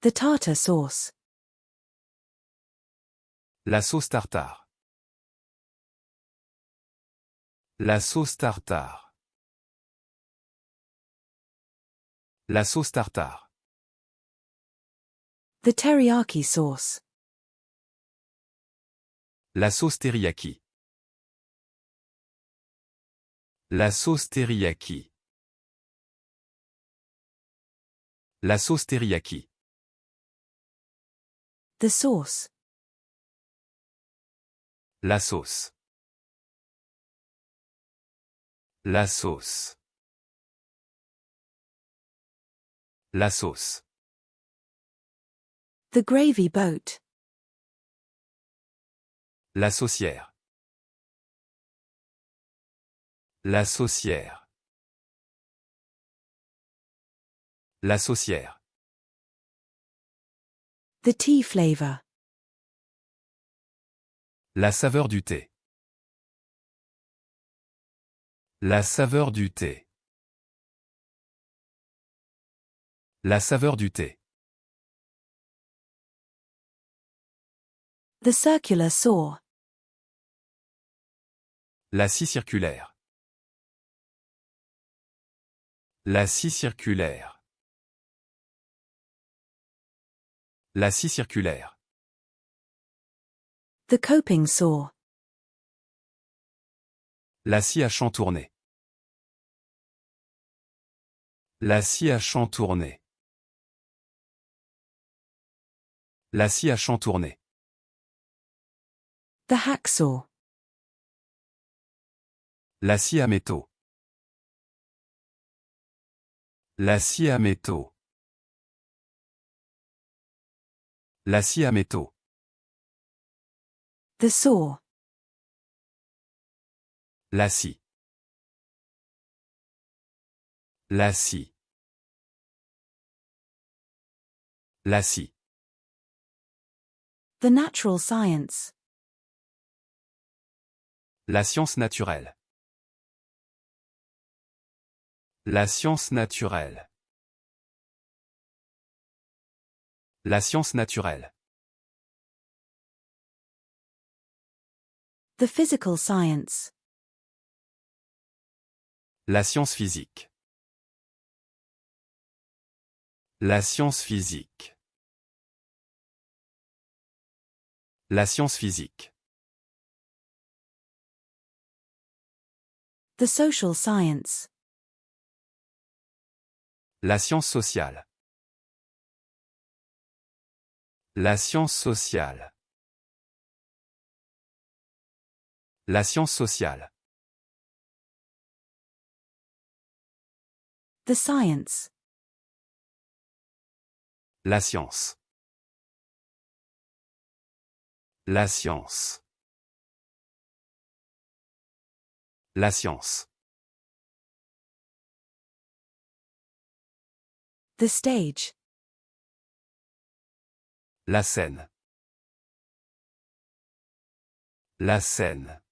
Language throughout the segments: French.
The tartar sauce. La sauce tartare. La sauce tartare. La sauce tartare. The teriyaki sauce. La sauce teriyaki. La sauce teriyaki. La sauce teriyaki. The sauce. La sauce. La sauce. La sauce. The gravy boat. La saucière. La saucière. La saucière. The tea flavor. La saveur du thé. La saveur du thé. La saveur du thé. The circular saw. La scie circulaire. La scie circulaire. La scie circulaire. The coping saw. La scie à champ tourné. La scie à champ tourné. La scie à champ tourné. The hacksaw. La scie à métaux. La scie à métaux. La scie à métaux. The saw. La scie. La scie. La scie. The natural science. La science naturelle. La science naturelle. La science naturelle. The physical science. La science physique. La science physique. La science physique. The social science. La science sociale. La science sociale. La science sociale. The science. La science. La science. La science. The stage. La scène. La scène.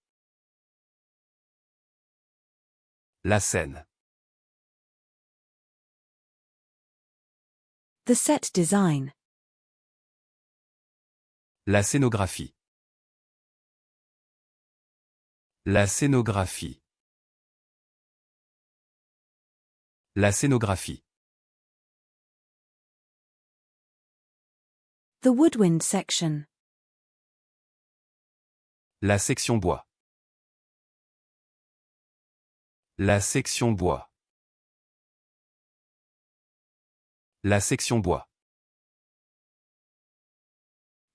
La scène. The set design. La scénographie. La scénographie. La scénographie. The woodwind section. La section bois. La section bois. La section bois.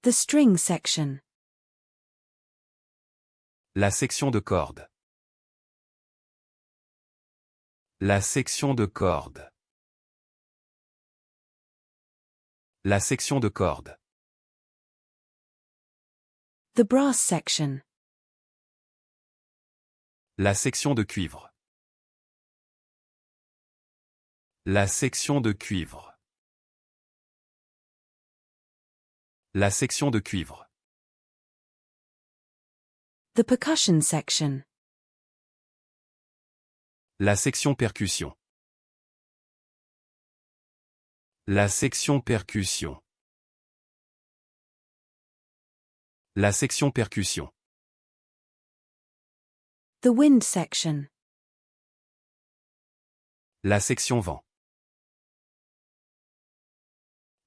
The string section. La section de corde. La section de corde. La section de corde. The brass section. La section de cuivre. La section de cuivre. La section de cuivre. The percussion section. La section percussion. La section percussion. La section percussion. The wind section. La section vent.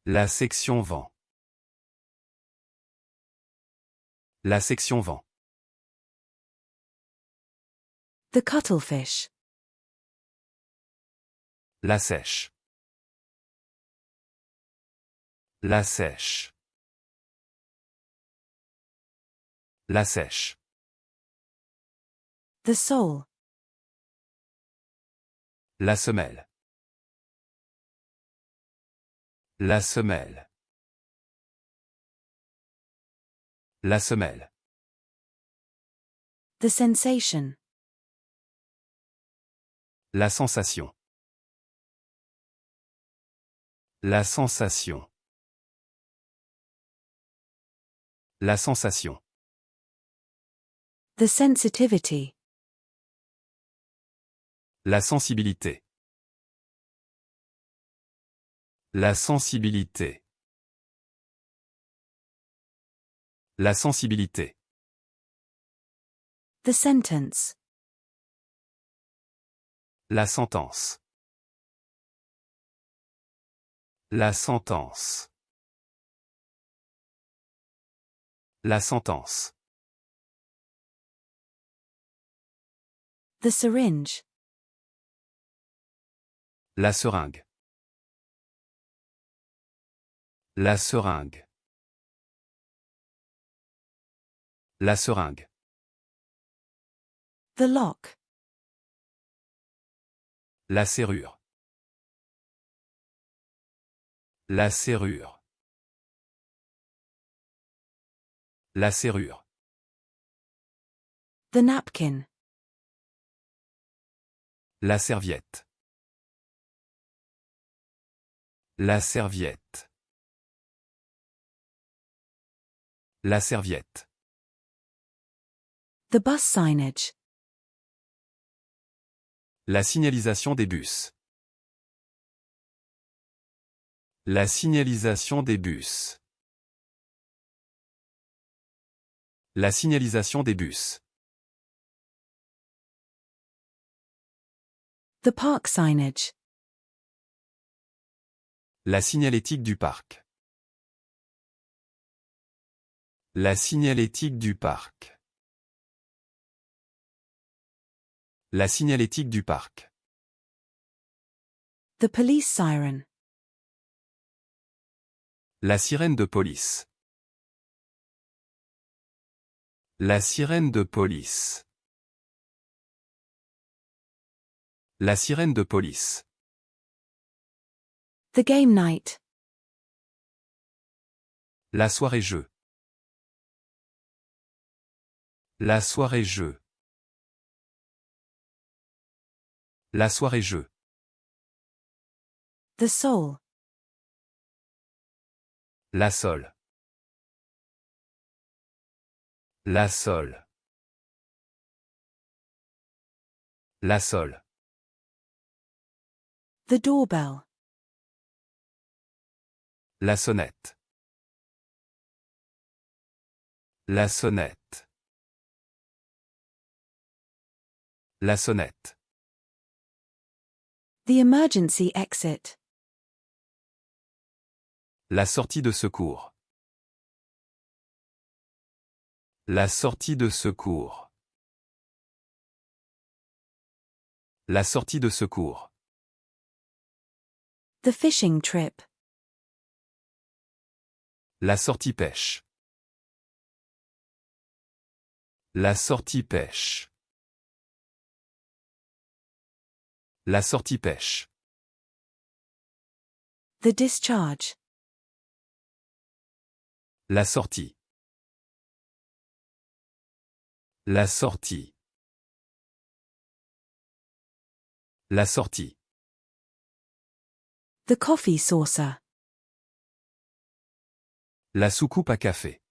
La section vent. La section vent. The cuttlefish. La sèche. La sèche. La sèche. The sole. La semelle. La semelle. La semelle. The sensation. La sensation. La sensation. La sensation. The sensitivity. La sensibilité. La sensibilité. La sensibilité. The sentence. La sentence. La sentence. La sentence. The syringe. La seringue. La seringue. La seringue. The lock. La serrure. La serrure. La serrure. The napkin. La serviette. La serviette. La serviette. The bus signage. La signalisation des bus. La signalisation des bus. La signalisation des bus. The park signage. La signalétique du parc. La signalétique du parc. La signalétique du parc. The police siren. La sirène de police. La sirène de police. La sirène de police. The game night. La soirée jeu. La soirée jeu. La soirée jeu. The soul. La sole. La sole. La sole. The doorbell. La sonnette. La sonnette. La sonnette. The emergency exit. La sortie de secours. La sortie de secours. La sortie de secours. The fishing trip. La sortie pêche. La sortie pêche. La sortie pêche. The discharge. La sortie. La sortie. La sortie. The coffee saucer. La soucoupe à café.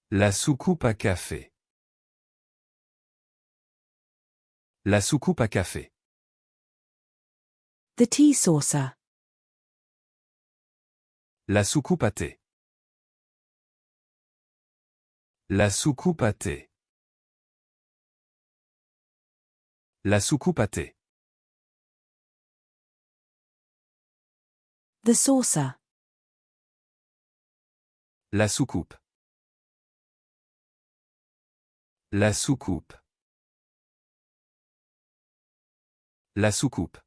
La soucoupe à café. La soucoupe à café. The tea saucer. La soucoupe à thé. La soucoupe à thé. La soucoupe à thé. The saucer. La soucoupe. La soucoupe. La soucoupe.